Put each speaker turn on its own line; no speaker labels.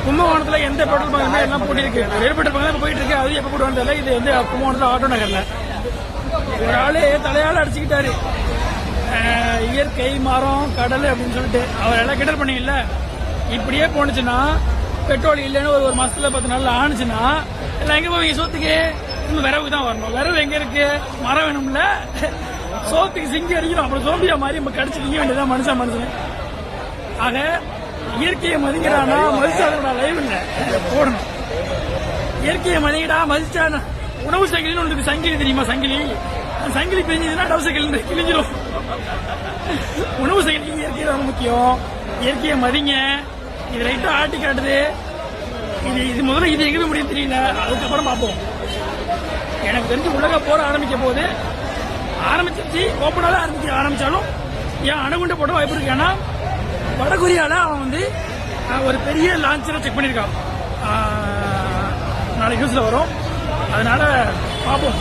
கும்பகோணத்தில் எந்த petrol bunk எல்லாம் போட்டிருக்கு, ஒரே பெட்ரோல் பங்க் தான் போயிட்டு இருக்கு. அது எப்போ போட்டு வந்ததில்ல. இது வந்து கும்பகோணத்தில் ஆட்டோ நகர்ல ஒரு ஆளு தலையால அடிச்சுக்கிட்டாரு. இயற்கை மரம் கடல் அப்படின்னு சொல்லிட்டு அவர் எல்லாம் கிண்டல் பண்ணீங்கல்ல. இப்படியே போனுச்சுன்னா பெட்ரோல் இல்லைன்னு ஒரு மாசத்துல 10 நாள்ல ஆனிச்சுன்னா எல்லாம் எங்க போவீங்க? சோத்துக்கு நம்ம விரவுக்கு தான் வரணும். விரவு எங்க இருக்கு? மரம் வேணும்ல. சோத்துக்கு சிங்கி அடிக்கணும். அப்புறம் சோம்பியா மாதிரி நம்ம கடிச்சு திங்க வேண்டியதான் மனுஷன். ஆக இயற்கையை மதிக்கிறானா மதிச்சாதோட லைவ் இல்ல போடணும். இயற்கையை மதிக்கடா மதிச்சானா. உணவு சங்கிலின்னு ஒன்று சங்கிலி தெரியுமா? சங்கிலி பிரிஞ்சதுன்னா டவுசர் கிழிஞ்சிடும். உணவு சங்கிலி இயற்கை தான் முக்கியம். இயற்கையை மதிங்க. இது ரைட்டா ஆட்டி காட்டுது. இது முதல்ல இது எங்க முடியும் தெரியல. அதுக்கப்புறம் பார்ப்போம். எனக்கு தெரிஞ்சு உலக போர் ஆரம்பிக்க போது ஆரம்பிச்சிருச்சு. ஓப்பனால ஆரம்பிச்சாலும் ஏன் அணுகுண்டு போட வாய்ப்பு இருக்கு. ஏன்னா வடகொரியால அவன் வந்து ஒரு பெரிய லான்ச்சரை செக் பண்ணியிருக்கான். நாளைக்கு நியூஸ்ல வரும். அதனால பார்ப்போம்.